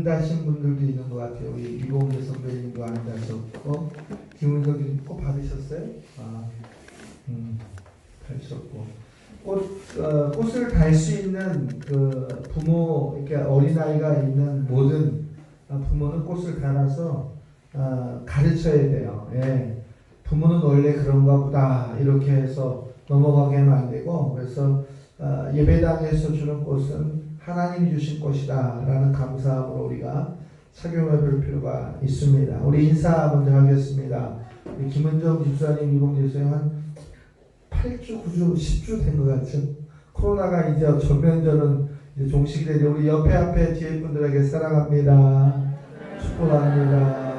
다신 분들도 있는 것 같아요. 우리 이봉재 선배님도 안 다셨고, 김은석님 꼭 받으셨어요? 다셨고. 꽃을 달 수 있는 그 부모, 이렇게 어린아이가 있는 모든 부모는 꽃을 달아서 가르쳐야 돼요. 예. 부모는 원래 그런가 보다 이렇게 해서 넘어가게 하면 안 되고, 그래서 예배당에서 주는 꽃은 하나님이 주신 꽃이다 라는 감사함으로 우리가 착용해 볼 필요가 있습니다. 우리 인사 먼저 하겠습니다. 우리 김은정 집사님, 이봉재 집사님 한 8주, 9주, 10주 된 것 같죠? 코로나가 이제 전면전은 이제 종식이 되죠. 우리 앞에 뒤에 분들에게 사랑합니다. 축복합니다.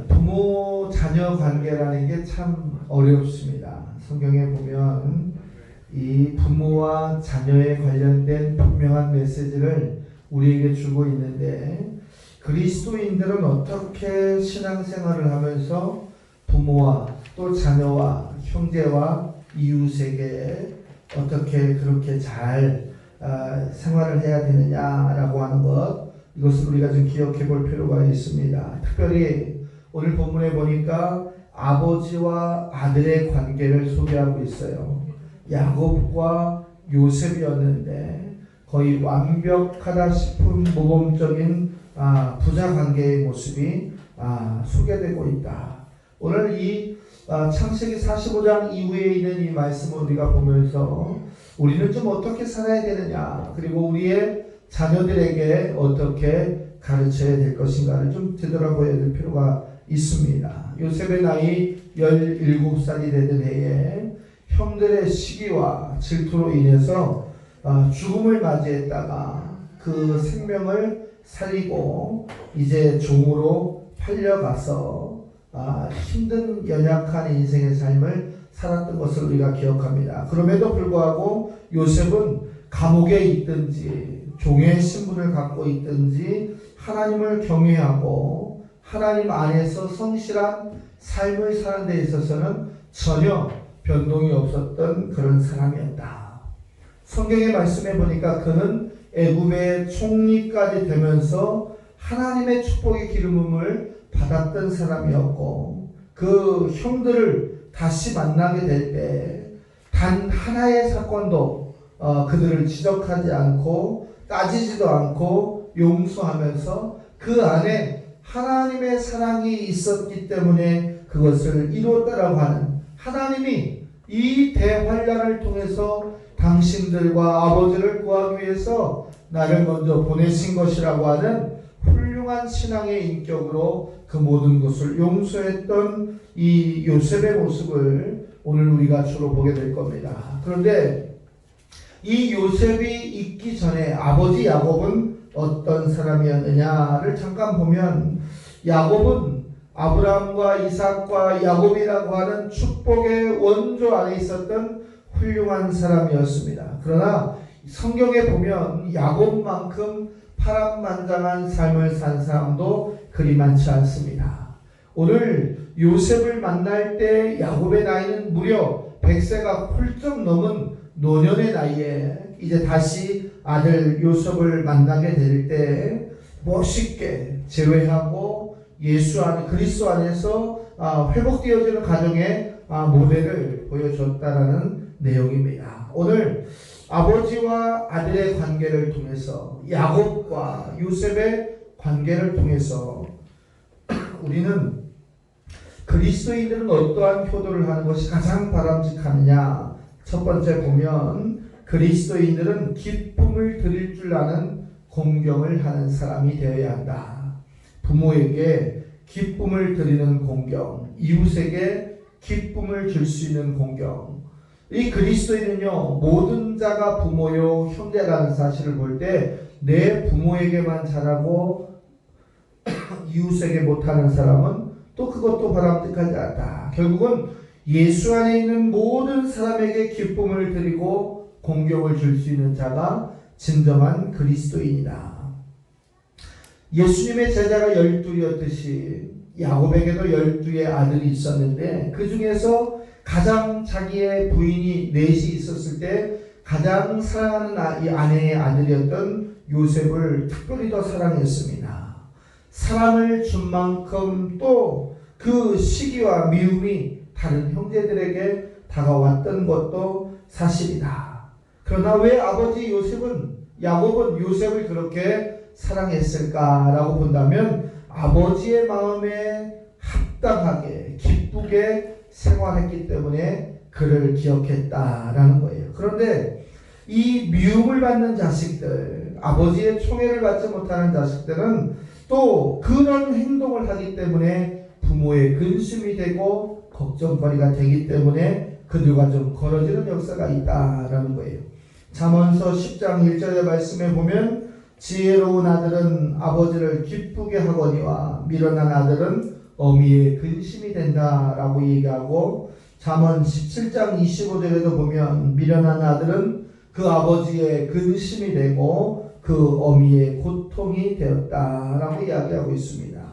부모 자녀 관계라는 게 참 어렵습니다. 성경에 보면 이 부모와 자녀에 관련된 분명한 메시지를 우리에게 주고 있는데, 그리스도인들은 어떻게 신앙생활을 하면서 부모와 또 자녀와 형제와 이웃에게 어떻게 그렇게 잘 생활을 해야 되느냐라고 하는 것, 이것을 우리가 좀 기억해 볼 필요가 있습니다. 특별히 오늘 본문에 보니까 아버지와 아들의 관계를 소개하고 있어요. 야곱과 요셉이었는데 거의 완벽하다 싶은 모범적인 부자 관계의 모습이 소개되고 있다. 오늘 이 창세기 45장 이후에 있는 이 말씀을 우리가 보면서 우리는 좀 어떻게 살아야 되느냐, 그리고 우리의 자녀들에게 어떻게 가르쳐야 될 것인가를 좀 되돌아봐야 될 필요가 있습니다. 요셉의 나이 17살이 되던 해에 형들의 시기와 질투로 인해서 죽음을 맞이했다가 그 생명을 살리고 이제 종으로 팔려가서 힘든 연약한 인생의 삶을 살았던 것을 우리가 기억합니다. 그럼에도 불구하고 요셉은 감옥에 있든지 종의 신분을 갖고 있든지 하나님을 경외하고 하나님 안에서 성실한 삶을 사는 데 있어서는 전혀 변동이 없었던 그런 사람이었다. 성경의 말씀에 보니까 그는 애굽의 총리까지 되면서 하나님의 축복의 기름음을 받았던 사람이었고, 그 형들을 다시 만나게 될 때 단 하나의 사건도 그들을 지적하지 않고 따지지도 않고 용서하면서 그 안에 하나님의 사랑이 있었기 때문에 그것을 이루었다라고 하는, 하나님이 이 대환란을 통해서 당신들과 아버지를 구하기 위해서 나를 먼저 보내신 것이라고 하는 훌륭한 신앙의 인격으로 그 모든 것을 용서했던 이 요셉의 모습을 오늘 우리가 주로 보게 될 겁니다. 그런데 이 요셉이 있기 전에 아버지 야곱은 어떤 사람이었느냐를 잠깐 보면, 야곱은 아브라함과 이삭과 야곱이라고 하는 축복의 원조 안에 있었던 훌륭한 사람이었습니다. 그러나 성경에 보면 야곱만큼 파란만장한 삶을 산 사람도 그리 많지 않습니다. 오늘 요셉을 만날 때 야곱의 나이는 무려 100세가 훌쩍 넘은 노년의 나이에 이제 다시 아들 요셉을 만나게 될 때 멋있게 재회하고 예수 안에, 그리스도 안에서 회복되어지는 가정의 모델을 보여줬다라는 내용입니다. 오늘 아버지와 아들의 관계를 통해서, 야곱과 요셉의 관계를 통해서 우리는 그리스도인들은 어떠한 효도를 하는 것이 가장 바람직하느냐. 첫 번째 보면 그리스도인들은 기쁨을 드릴 줄 아는 공경을 하는 사람이 되어야 한다. 부모에게 기쁨을 드리는 공경, 이웃에게 기쁨을 줄 수 있는 공경. 이 그리스도인은요, 모든 자가 부모요 형제라는 사실을 볼 때 내 부모에게만 잘하고 이웃에게 못하는 사람은 또 그것도 바람직하지 않다. 결국은 예수 안에 있는 모든 사람에게 기쁨을 드리고 공경을 줄 수 있는 자가 진정한 그리스도인이다. 예수님의 제자가 12이었듯이 야곱에게도 12의 아들이 있었는데 그 중에서 가장 자기의 부인이 넷이 있었을 때 가장 사랑하는 이 아내의 아들이었던 요셉을 특별히 더 사랑했습니다. 사랑을 준 만큼 또 그 시기와 미움이 다른 형제들에게 다가왔던 것도 사실이다. 그러나 왜 아버지 야곱은 요셉을 그렇게 사랑했을까라고 본다면 아버지의 마음에 합당하게 기쁘게 생활했기 때문에 그를 기억했다라는 거예요. 그런데 이 미움을 받는 자식들, 아버지의 총애를 받지 못하는 자식들은 또 그런 행동을 하기 때문에 부모의 근심이 되고 걱정거리가 되기 때문에 그들과 좀 멀어지는 역사가 있다라는 거예요. 잠언서 10장 1절의 말씀에 보면 지혜로운 아들은 아버지를 기쁘게 하거니와 미련한 아들은 어미의 근심이 된다라고 얘기하고, 잠언 17장 25절에도 보면 미련한 아들은 그 아버지의 근심이 되고 그 어미의 고통이 되었다라고 이야기하고 있습니다.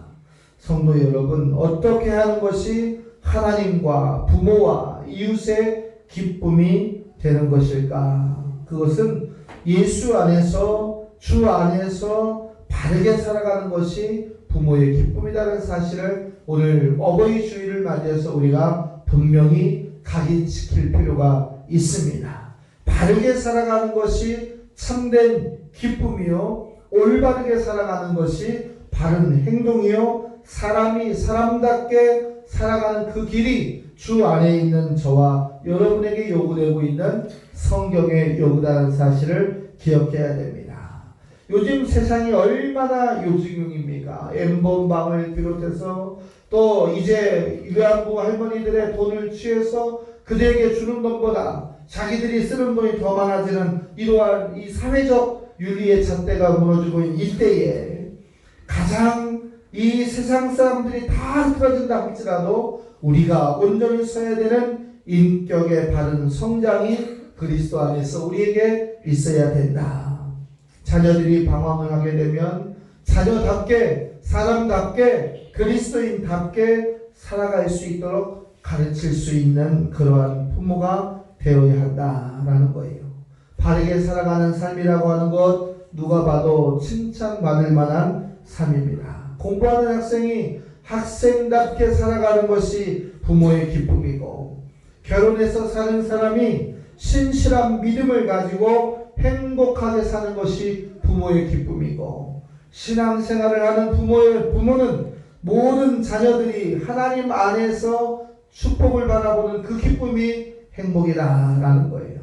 성도 여러분, 어떻게 하는 것이 하나님과 부모와 이웃의 기쁨이 되는 것일까? 그것은 예수 안에서, 주 안에서 바르게 살아가는 것이 부모의 기쁨이라는 사실을 오늘 어버이 주일을 맞이해서 우리가 분명히 각인시킬 필요가 있습니다. 바르게 살아가는 것이 참된 기쁨이요, 올바르게 살아가는 것이 바른 행동이요, 사람이 사람답게 살아가는 그 길이 주 안에 있는 저와 여러분에게 요구되고 있는 성경의 요구다는 사실을 기억해야 됩니다. 요즘 세상이 얼마나 요지경입니까? 엠번방을 비롯해서 또 이제 위안부 할머니들의 돈을 취해서 그들에게 주는 돈보다 자기들이 쓰는 돈이 더 많아지는 이러한 이 사회적 윤리의 잣대가 무너지고 있는 이때에 가장 이 세상 사람들이 다 흐트러진다 할지라도 우리가 온전히 서야 되는 인격의 바른 성장이 그리스도 안에서 우리에게 있어야 된다. 자녀들이 방황을 하게 되면 자녀답게, 사람답게, 그리스도인답게 살아갈 수 있도록 가르칠 수 있는 그러한 부모가 되어야 한다라는 거예요. 바르게 살아가는 삶이라고 하는 것 누가 봐도 칭찬받을 만한 삶입니다. 공부하는 학생이 학생답게 살아가는 것이 부모의 기쁨이고, 결혼해서 사는 사람이 신실한 믿음을 가지고 행복하게 사는 것이 부모의 기쁨이고, 신앙생활을 하는 부모는 모든 자녀들이 하나님 안에서 축복을 바라보는 그 기쁨이 행복이다라는 거예요.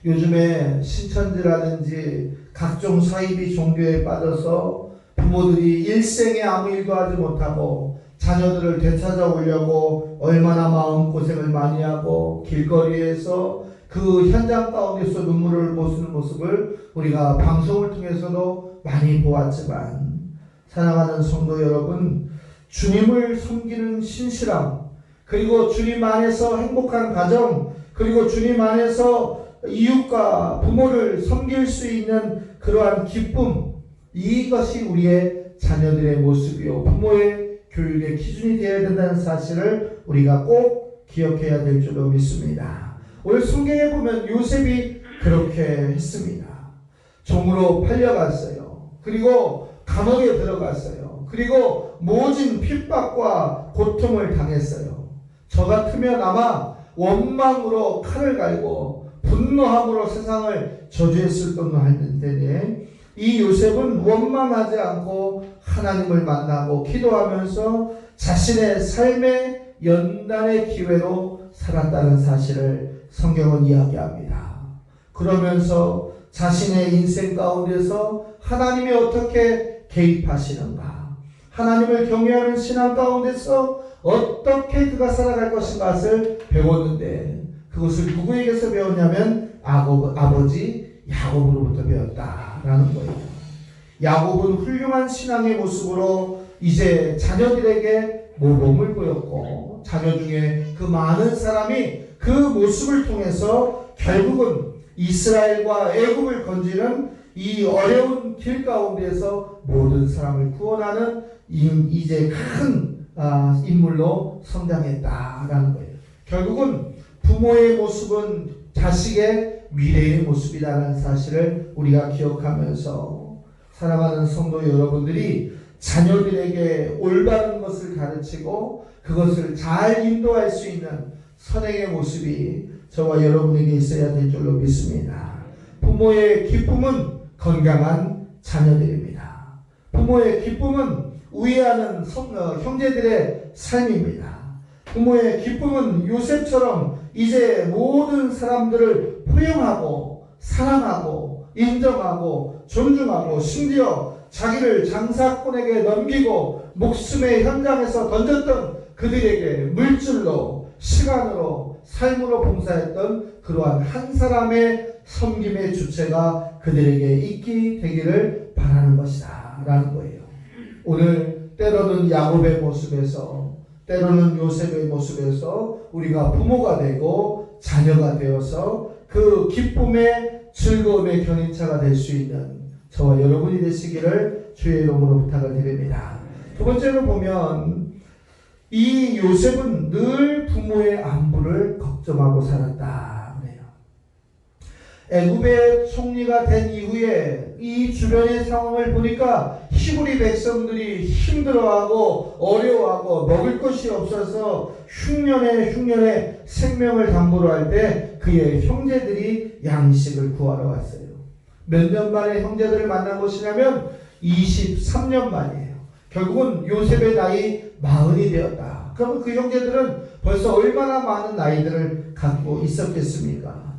요즘에 신천지라든지 각종 사이비 종교에 빠져서 부모들이 일생에 아무 일도 하지 못하고 자녀들을 되찾아오려고 얼마나 마음고생을 많이 하고 길거리에서 그 현장 가운데서 눈물을 보이는 모습을 우리가 방송을 통해서도 많이 보았지만, 사랑하는 성도 여러분, 주님을 섬기는 신실함, 그리고 주님 안에서 행복한 가정, 그리고 주님 안에서 이웃과 부모를 섬길 수 있는 그러한 기쁨, 이것이 우리의 자녀들의 모습이요, 부모의 교육의 기준이 되어야 된다는 사실을 우리가 꼭 기억해야 될 줄로 믿습니다. 오늘 성경에 보면 요셉이 그렇게 했습니다. 종으로 팔려갔어요. 그리고 감옥에 들어갔어요. 그리고 모진 핍박과 고통을 당했어요. 저 같으면 아마 원망으로 칼을 갈고 분노함으로 세상을 저주했을 뻔도 할 텐데, 이 요셉은 원망하지 않고 하나님을 만나고 기도하면서 자신의 삶의 연단의 기회로 살았다는 사실을 성경은 이야기합니다. 그러면서 자신의 인생 가운데서 하나님이 어떻게 개입하시는가, 하나님을 경외하는 신앙 가운데서 어떻게 그가 살아갈 것인가를 배웠는데, 그것을 누구에게서 배웠냐면 아버지 야곱으로부터 배웠다라는 거예요. 야곱은 훌륭한 신앙의 모습으로 이제 자녀들에게 모범을 보였고, 자녀 중에 그 많은 사람이 그 모습을 통해서 결국은 이스라엘과 애굽을 건지는 이 어려운 길 가운데서 모든 사람을 구원하는 이제 큰 인물로 성장했다라는 거예요. 결국은 부모의 모습은 자식의 미래의 모습이라는 사실을 우리가 기억하면서 사랑하는 성도 여러분들이 자녀들에게 올바른 것을 가르치고 그것을 잘 인도할 수 있는 선행의 모습이 저와 여러분에게 있어야 될 줄로 믿습니다. 부모의 기쁨은 건강한 자녀들입니다. 부모의 기쁨은 우애하는 형제들의 삶입니다. 부모의 기쁨은 요셉처럼 이제 모든 사람들을 포용하고 사랑하고 인정하고 존중하고 심지어 자기를 장사꾼에게 넘기고 목숨의 현장에서 던졌던 그들에게 물질로 시간으로 삶으로 봉사했던 그러한 한 사람의 섬김의 주체가 그들에게 있게 되기를 바라는 것이다 라는 거예요. 오늘 때로는 야곱의 모습에서 때로는 요셉의 모습에서 우리가 부모가 되고 자녀가 되어서 그 기쁨의 즐거움의 견인차가 될 수 있는 저와 여러분이 되시기를 주의 이름으로 부탁을 드립니다. 두 번째로 보면 이 요셉은 늘 부모의 안부를 걱정하고 살았다 그래요. 애굽의 총리가 된 이후에 이 주변의 상황을 보니까 히브리 백성들이 힘들어하고 어려워하고 먹을 것이 없어서 흉년에 생명을 담보로 할 때 그의 형제들이 양식을 구하러 왔어요. 몇 년 만에 형제들을 만난 것이냐면 23년 만이에요. 결국은 요셉의 나이 40이 되었다. 그러면 그 형제들은 벌써 얼마나 많은 나이들을 갖고 있었겠습니까?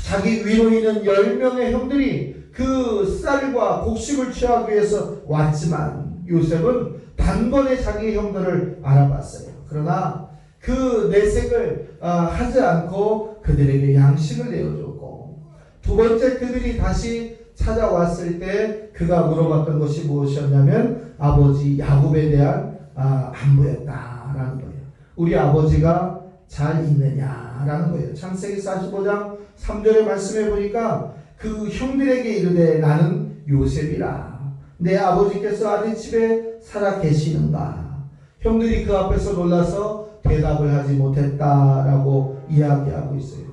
자기 위로 있는 10명의 형들이 그 쌀과 곡식을 취하기 위해서 왔지만 요셉은 단번에 자기 형들을 알아봤어요. 그러나 그 내색을 하지 않고 그들에게 양식을 내어줬고, 두 번째 그들이 다시 찾아왔을 때 그가 물어봤던 것이 무엇이었냐면 아버지 야곱에 대한 안부였다라는 거예요. 우리 아버지가 잘 있느냐라는 거예요. 창세기 45장 3절의 말씀에 보니까 그 형들에게 이르되 나는 요셉이라. 내 아버지께서 아랫집에 살아 계시는가? 형들이 그 앞에서 놀라서 대답을 하지 못했다라고 이야기하고 있어요.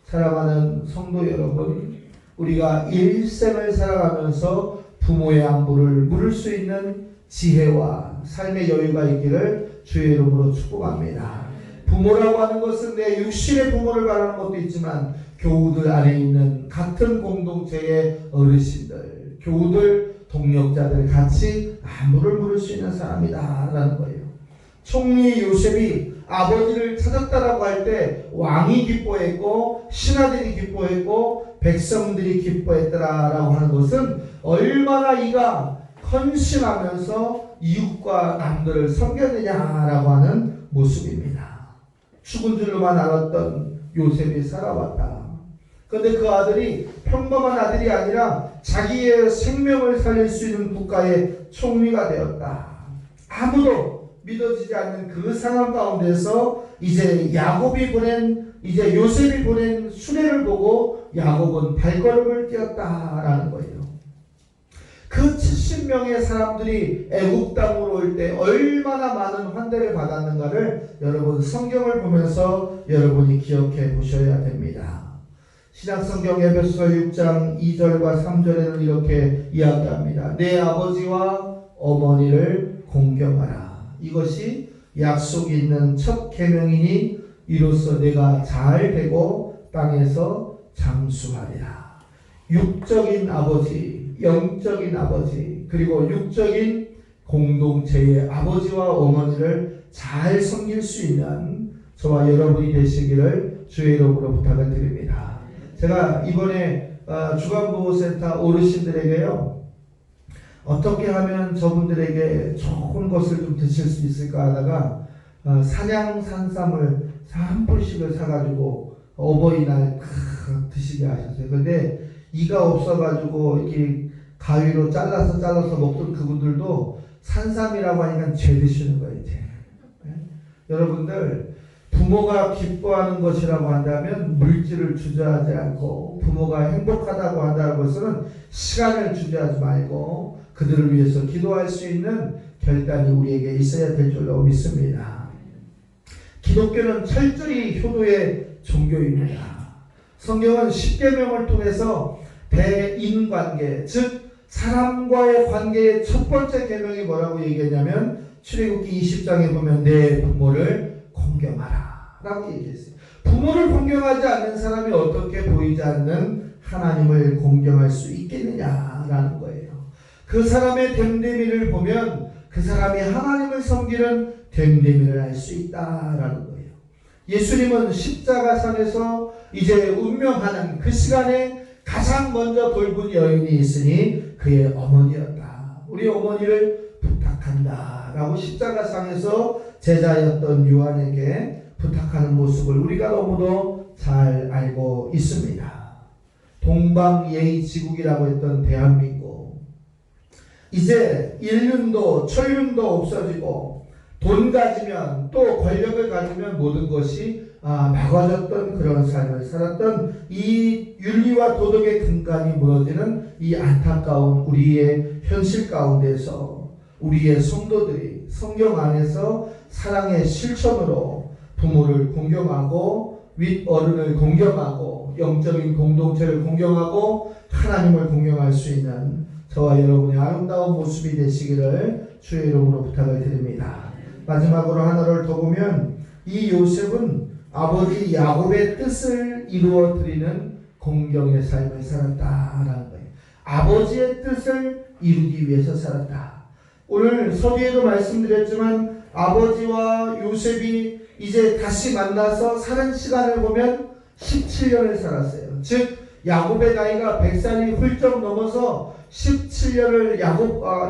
사랑하는 성도 여러분, 우리가 일생을 살아가면서 부모의 안부를 물을 수 있는 지혜와 삶의 여유가 있기를 주의 이름으로 축복합니다. 부모라고 하는 것은 내 육신의 부모를 말하는 것도 있지만 교우들 안에 있는 같은 공동체의 어르신들, 교우들, 동력자들 같이 안부를 물을 수 있는 사람이다 라는 거예요. 총리 요셉이 아버지를 찾았다라고 할 때 왕이 기뻐했고 신하들이 기뻐했고 백성들이 기뻐했더라라고 하는 것은 얼마나 이가 헌신하면서 이웃과 남들을 섬겼느냐라고 하는 모습입니다. 죽은 줄로만 알았던 요셉이 살아왔다. 그런데 그 아들이 평범한 아들이 아니라 자기의 생명을 살릴 수 있는 국가의 총리가 되었다. 아무도 믿어지지 않는 그 상황 가운데서 이제 요셉이 보낸 수레를 보고 야곱은 발걸음을 띄었다라는 거예요. 그 70명의 사람들이 애굽 땅으로 올 때 얼마나 많은 환대를 받았는가를 여러분 성경을 보면서 여러분이 기억해 보셔야 됩니다. 신약성경 에베소서 6장 2절과 3절에는 이렇게 이야기합니다. 내 아버지와 어머니를 공경하라. 이것이 약속이 있는 첫 계명이니 이로써 내가 잘 되고 땅에서 장수하리라. 육적인 아버지, 영적인 아버지, 그리고 육적인 공동체의 아버지와 어머니를 잘 섬길 수 있는 저와 여러분이 되시기를 주의 이름으로 부탁을 드립니다. 제가 이번에 주간보호센터 어르신들에게요, 어떻게 하면 저분들에게 좋은 것을 좀 드실 수 있을까 하다가 산양 산삼을 한 뿌리씩을 사가지고 어버이날 드시게 하셨어요. 근데 이가 없어가지고 이렇게 가위로 잘라서 먹던 그분들도 산삼이라고 하니까 죄 드시는 거예요. 이제. 네? 여러분들 부모가 기뻐하는 것이라고 한다면 물질을 주저하지 않고, 부모가 행복하다고 한다는 것은 시간을 주저하지 말고 그들을 위해서 기도할 수 있는 결단이 우리에게 있어야 될 줄로 믿습니다. 기독교는 철저히 효도의 종교입니다. 성경은 십계명을 통해서 대인관계, 즉 사람과의 관계의 첫 번째 계명이 뭐라고 얘기했냐면 출애굽기 20장에 보면 내 부모를 공경하라 라고 얘기했어요. 부모를 공경하지 않는 사람이 어떻게 보이지 않는 하나님을 공경할 수 있겠느냐라는 거예요. 그 사람의 됨됨이를 보면 그 사람이 하나님을 섬기는 됨됨이를 알 수 있다라는 거예요. 예수님은 십자가상에서 이제 운명하는 그 시간에 가장 먼저 돌본 여인이 있으니 그의 어머니였다. 우리 어머니를 부탁한다 라고 십자가상에서 제자였던 요한에게 부탁하는 모습을 우리가 너무도 잘 알고 있습니다. 동방예의지국이라고 했던 대한민국, 이제 인륜도 천륜도 없어지고 돈 가지면 또 권력을 가지면 모든 것이 막아졌던 그런 삶을 살았던 이 윤리와 도덕의 근간이 무너지는 이 안타까운 우리의 현실 가운데서 우리의 성도들이 성경 안에서 사랑의 실천으로 부모를 공경하고 윗어른을 공경하고 영적인 공동체를 공경하고 하나님을 공경할 수 있는 저와 여러분의 아름다운 모습이 되시기를 주의 이름으로 부탁을 드립니다. 마지막으로 하나를 더 보면 이 요셉은 아버지 야곱의 뜻을 이루어 드리는 공경의 삶을 살았다라는 거예요. 아버지의 뜻을 이루기 위해서 살았다. 오늘 서두에도 말씀드렸지만 아버지와 요셉이 이제 다시 만나서 사는 시간을 보면 17년을 살았어요. 즉 야곱의 나이가 100살이 훌쩍 넘어서 17년을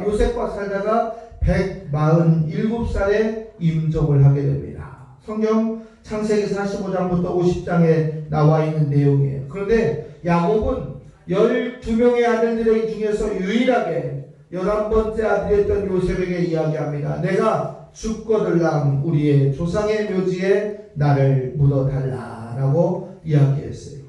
요셉과 살다가 147살에 임종을 하게 됩니다. 성경 창세기 45장부터 50장에 나와 있는 내용이에요. 그런데 야곱은 12명의 아들들 중에서 유일하게 11번째 아들이었던 요셉에게 이야기합니다. 내가 죽거들랑 우리의 조상의 묘지에 나를 묻어달라라고 이야기했어요.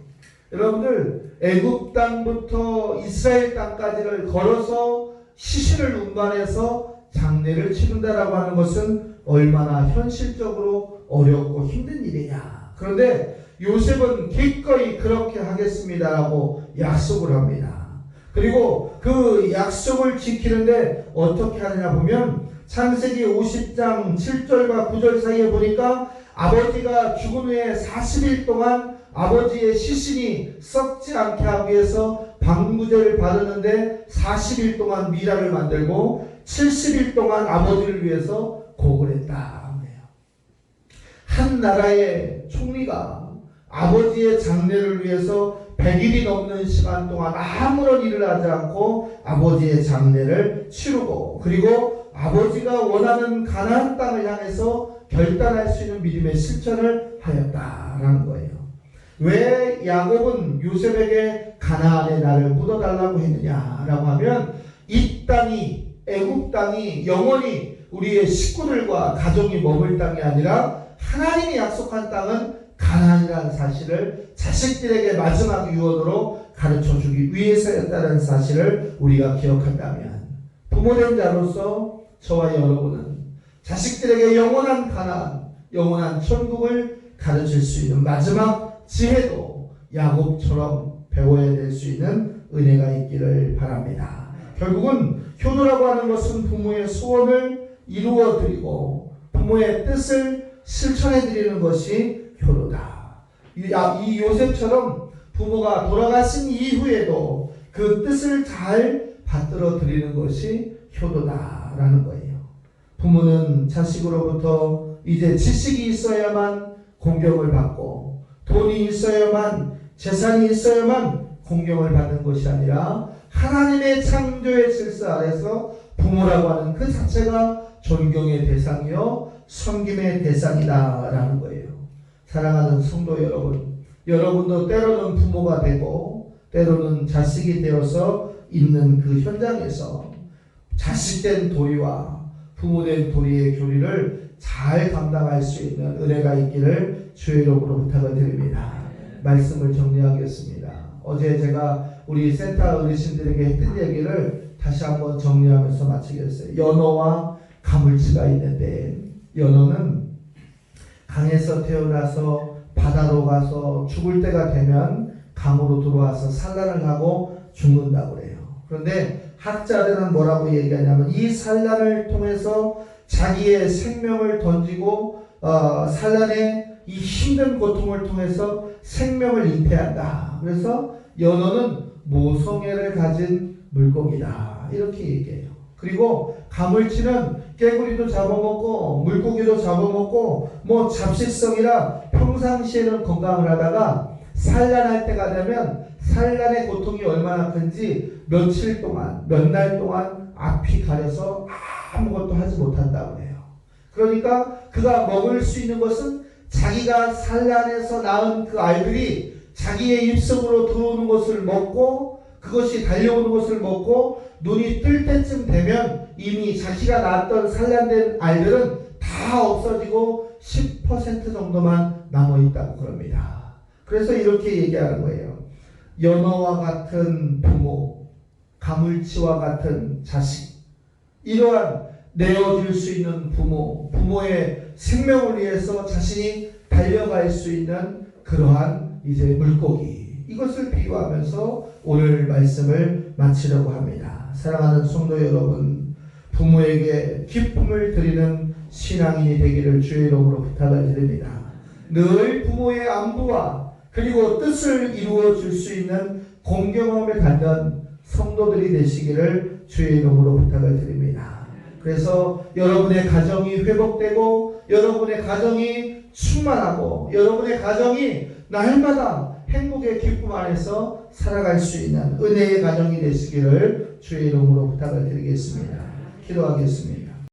여러분들 애굽 땅부터 이스라엘 땅까지를 걸어서 시신을 운반해서 장례를 치른다라고 하는 것은 얼마나 현실적으로 어렵고 힘든 일이냐. 그런데 요셉은 기꺼이 그렇게 하겠습니다라고 약속을 합니다. 그리고 그 약속을 지키는데 어떻게 하느냐 보면 창세기 50장 7절과 9절 사이에 보니까 아버지가 죽은 후에 40일 동안 아버지의 시신이 썩지 않게 하기 위해서 방부제를 바르는데 40일 동안 미라를 만들고 70일 동안 아버지를 위해서 곡을 했다. 한 나라의 총리가 아버지의 장례를 위해서 100일이 넘는 시간 동안 아무런 일을 하지 않고 아버지의 장례를 치르고 그리고 아버지가 원하는 가나안 땅을 향해서 결단할 수 있는 믿음의 실천을 하였다라는 거예요. 왜 야곱은 요셉에게 가나안의 나를 묻어달라고 했느냐라고 하면 이 땅이 애굽 땅이 영원히 우리의 식구들과 가족이 머물 땅이 아니라 하나님이 약속한 땅은 가나안이라는 사실을 자식들에게 마지막 유언으로 가르쳐주기 위해서였다는 사실을 우리가 기억한다면 부모된 자로서 저와 여러분은 자식들에게 영원한 가나안, 영원한 천국을 가르칠 수 있는 마지막 지혜도 야곱처럼 배워야 될 수 있는 은혜가 있기를 바랍니다. 결국은 효도라고 하는 것은 부모의 소원을 이루어드리고 부모의 뜻을 실천해드리는 것이 효도다. 이 요셉처럼 부모가 돌아가신 이후에도 그 뜻을 잘 받들어 드리는 것이 효도다라는 거예요. 부모는 자식으로부터 이제 지식이 있어야만 공경을 받고 돈이 있어야만 재산이 있어야만 공경을 받는 것이 아니라 하나님의 창조의 질서 아래서 부모라고 하는 그 자체가 존경의 대상이요 섬김의 대상이다라는 거예요. 사랑하는 성도 여러분, 여러분도 때로는 부모가 되고 때로는 자식이 되어서 있는 그 현장에서 자식된 도리와 부모된 도리의 교리를 잘 감당할 수 있는 은혜가 있기를 주의 이름으로 부탁을 드립니다. 말씀을 정리하겠습니다. 어제 제가 우리 센터 어르신들에게 했던 얘기를 다시 한번 정리하면서 마치겠어요. 연어와 가물치가 있는데 연어는 강에서 태어나서 바다로 가서 죽을 때가 되면 감으로 들어와서 산란을 하고 죽는다고 그래요. 그런데 학자들은 뭐라고 얘기하냐면 이 산란을 통해서 자기의 생명을 던지고 산란의 이 힘든 고통을 통해서 생명을 잉태한다. 그래서 연어는 모성애를 가진 물고기다. 이렇게 얘기해요. 그리고 가물치는 깨구리도 잡아먹고 물고기도 잡아먹고 뭐 잡식성이라 평상시에는 건강을 하다가 산란할 때가 되면 산란의 고통이 얼마나 큰지 며칠 동안 몇 날 동안 앞이 가려서 아무것도 하지 못한다고 해요. 그러니까 그가 먹을 수 있는 것은 자기가 산란해서 낳은 그 알들이 자기의 입속으로 들어오는 것을 먹고 그것이 달려오는 것을 먹고 눈이 뜰 때쯤 되면 이미 자기가 낳았던 산란된 알들은 다 없어지고 10% 정도만 남아있다고 그럽니다. 그래서 이렇게 얘기하는 거예요. 연어와 같은 부모, 가물치와 같은 자식, 이러한 내어줄 수 있는 부모, 부모의 생명을 위해서 자신이 달려갈 수 있는 그러한 이제 물고기, 이것을 비유하면서 오늘 말씀을 마치려고 합니다. 사랑하는 성도 여러분, 부모에게 기쁨을 드리는 신앙인이 되기를 주의 이름으로 부탁을 드립니다. 늘 부모의 안부와 그리고 뜻을 이루어 줄 수 있는 공경함을 갖는 성도들이 되시기를 주의 이름으로 부탁을 드립니다. 그래서 여러분의 가정이 회복되고 여러분의 가정이 충만하고 여러분의 가정이 날마다 행복의 기쁨 안에서 살아갈 수 있는 은혜의 가정이 되시기를 주의 이름으로 부탁을 드리겠습니다. 기도하겠습니다.